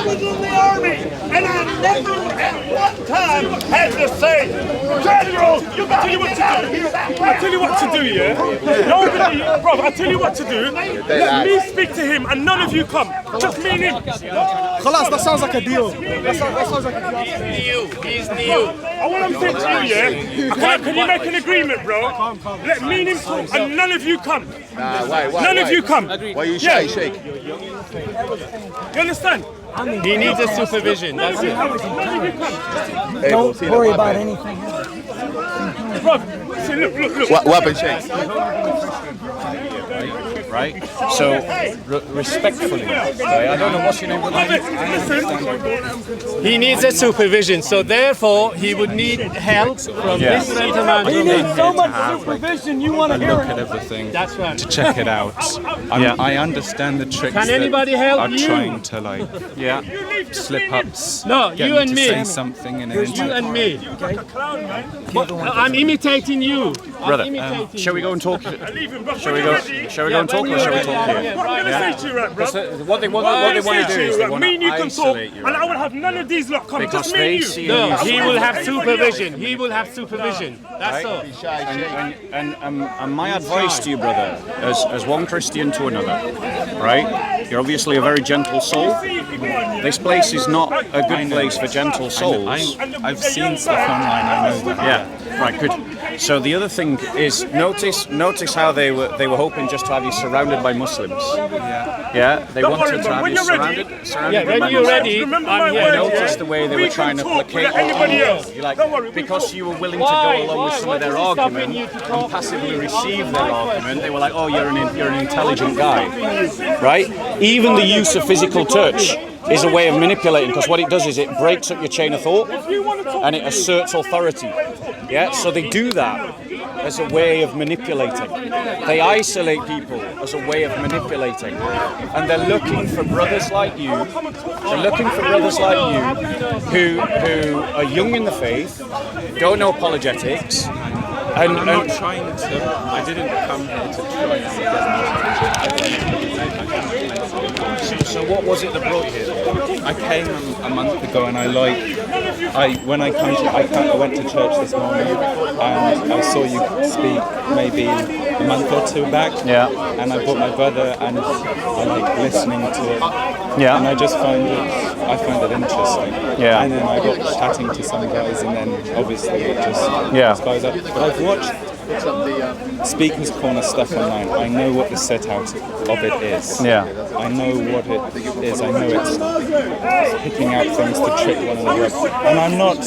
was in the army, and I never at one time had to say, General, you got to do what to do. I tell you what to do, yeah? Nobody, bro, I tell you what to do. Let me speak to him, and none of you come. Just me and him. Khalas, that sounds like a deal. That sounds like a deal. He's new. What I'm saying to you, yeah? Can you make an agreement, bro? Let me and him talk, and none of you come. None of you come. Why you shake? You understand? He needs a supervision. That's it. Don't worry about anything. Bro, see, look. What happened, Shake? Right? So, respectfully, right? I don't know what's your name. He needs a supervision, so therefore he would need help from this gentleman. He needs so much supervision, you want to hear Look it. at everything. That's right. To check it out. I understand the tricks Can anybody that help are you? trying to slip ups. No, get you me and to me. say something and then You and me. I'm imitating you. Brother, I'm imitating shall we go and talk? Shall we go and talk, or shall we talk here? What I'm going to say to you, right, bro? What they want to do is they want me and you to can talk, isolate you. and I will have none of these lot come. Because Just me they and see you. No, he will have supervision. He will have supervision. That's all. And my advice to you, brother, as one Christian to another, right? You're obviously a very gentle soul. This place is not a good place for gentle souls. I've seen stuff online, I know that. Yeah, right, good. So the other thing is notice how they were hoping just to have you surrounded by Muslims. Yeah, they wanted to have you surrounded Yeah, by when you're Muslims. ready, I'm here. Notice the way they were trying to placate you. You're like, because you were willing to go along with some of their argument and passively receive their argument, they were like, oh, you're an intelligent guy, right? Even the use of physical touch is a way of manipulating, because what it does is it breaks up your chain of thought and it asserts authority. Yeah, so they do that as a way of manipulating. They isolate people as a way of manipulating, and they're looking for brothers like you. They're looking for brothers like you who are young in the faith, don't know apologetics, and I'm not trying to. I didn't come here to try and get. So what was it that brought you here? I came a month ago, and I went to church this morning, and I saw you speak maybe a month or two back. Yeah. And I brought my brother, and I like listening to it. Yeah. And I just find it interesting. Yeah. And then I got chatting to some guys, and then obviously it just goes up. But I've watched Speaker's Corner stuff online. I know what the set out of it is. Yeah. I know what it is. I know it's picking out things to trick one another up. And I'm not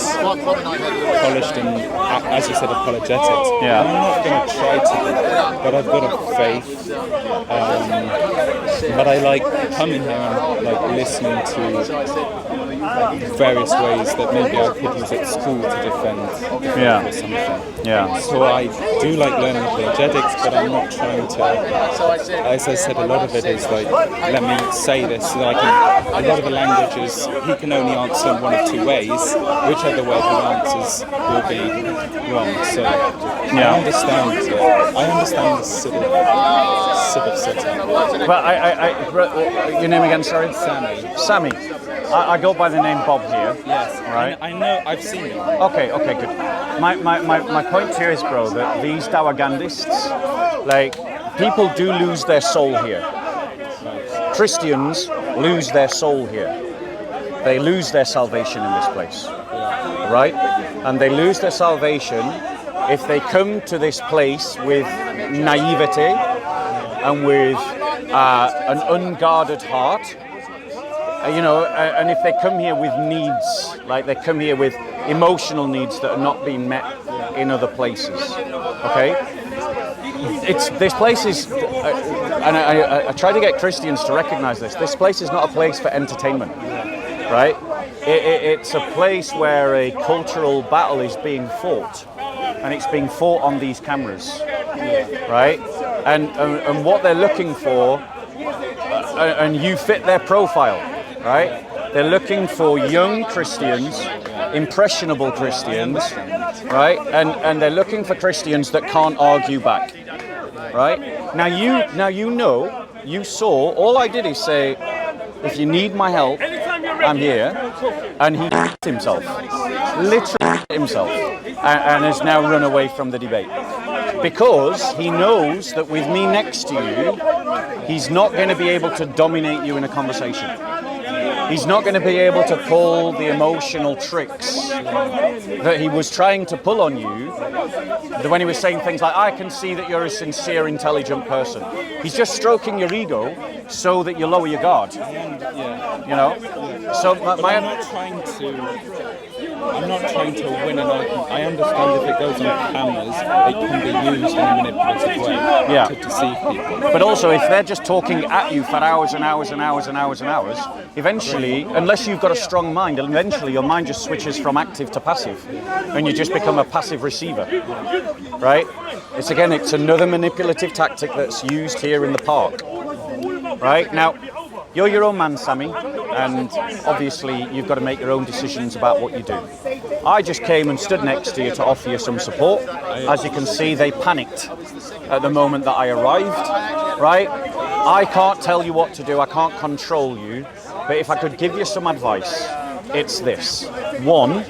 polished in, as you said, apologetics. Yeah. And I'm not going to try to be, but I've got a faith. But I like coming here and like listening to various ways that maybe I could use at school to defend or something. Yeah. So I do like learning apologetics, but I'm not trying to, as I said, a lot of it is like, let me say this so that I can, a lot of the languages, he can only answer in one of two ways, which other way he answers will be wrong. So I understand the sort of setting. But your name again, sorry? Sammy. I go by the name Bob here. Yes, right. I know. I've seen it. Okay, good. My point here is, bro, that these Dawahgandists, like, people do lose their soul here. Christians lose their soul here. They lose their salvation in this place, right? And they lose their salvation if they come to this place with naivety and with an unguarded heart. And if they come here with needs, like they come here with emotional needs that are not being met in other places, okay? This place is, and I try to get Christians to recognize this. This place is not a place for entertainment, right? It's a place where a cultural battle is being fought, and it's being fought on these cameras, right? And what they're looking for, and you fit their profile. Right? They're looking for young Christians, impressionable Christians, right? And they're looking for Christians that can't argue back, right? Now you saw, all I did is say, if you need my help, I'm here, and he himself, literally himself, and has now run away from the debate. Because he knows that with me next to you, he's not going to be able to dominate you in a conversation. He's not going to be able to pull the emotional tricks that he was trying to pull on you when he was saying things like, I can see that you're a sincere, intelligent person. He's just stroking your ego so that you lower your guard. You know? So I'm not trying to win an argument. I understand if it goes on cameras, it can be used in a manipulative way to deceive people. But also, if they're just talking at you for hours and hours and hours and hours and hours, eventually, unless you've got a strong mind, eventually your mind just switches from active to passive, and you just become a passive receiver, right? It's another manipulative tactic that's used here in the park, right? Now, you're your own man, Sammy, and obviously you've got to make your own decisions about what you do. I just came and stood next to you to offer you some support. As you can see, they panicked at the moment that I arrived, right? I can't tell you what to do, I can't control you, but if I could give you some advice, it's this. One,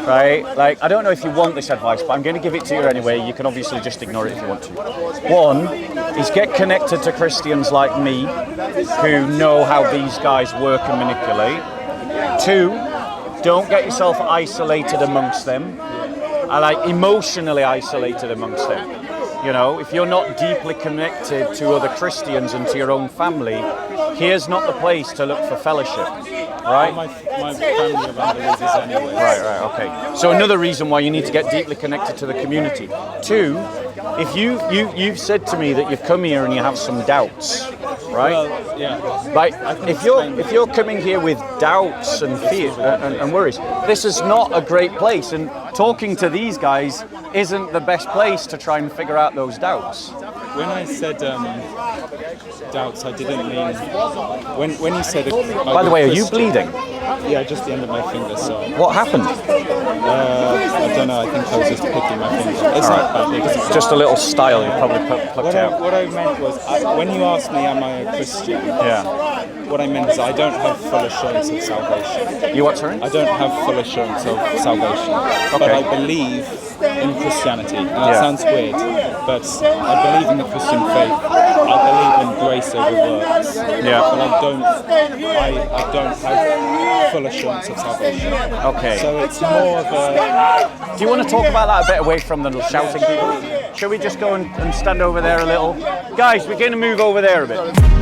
right, like, I don't know if you want this advice, but I'm going to give it to you anyway. You can obviously just ignore it if you want to. One is get connected to Christians like me who know how these guys work and manipulate. Two, don't get yourself isolated amongst them, like emotionally isolated amongst them. You know, if you're not deeply connected to other Christians and to your own family, here's not the place to look for fellowship, right? My family are believers anyway. Right, okay. So another reason why you need to get deeply connected to the community. Two, if you've said to me that you've come here and you have some doubts, right? Well, yeah. Like, if you're coming here with doubts and fear and worries, this is not a great place. And talking to these guys isn't the best place to try and figure out those doubts. When I said doubts, I didn't mean when you said. By the way, are you bleeding? Yeah, just the end of my finger. So. What happened? I don't know. I think I was just picking my finger. It's not bad. It's just a little style you probably plucked out. What I meant was, when you asked me, am I a Christian? Yeah. What I meant is I don't have full assurance of salvation. You what, sorry? I don't have full assurance of salvation. Okay. But I believe in Christianity. And that sounds weird, but I believe in the Christian faith. I believe in grace over works. Yeah. But I don't have full assurance of salvation. Okay. So it's more of a... Do you want to talk about that a bit away from the shouting people? Shall we just go and stand over there a little? Guys, we're going to move over there a bit.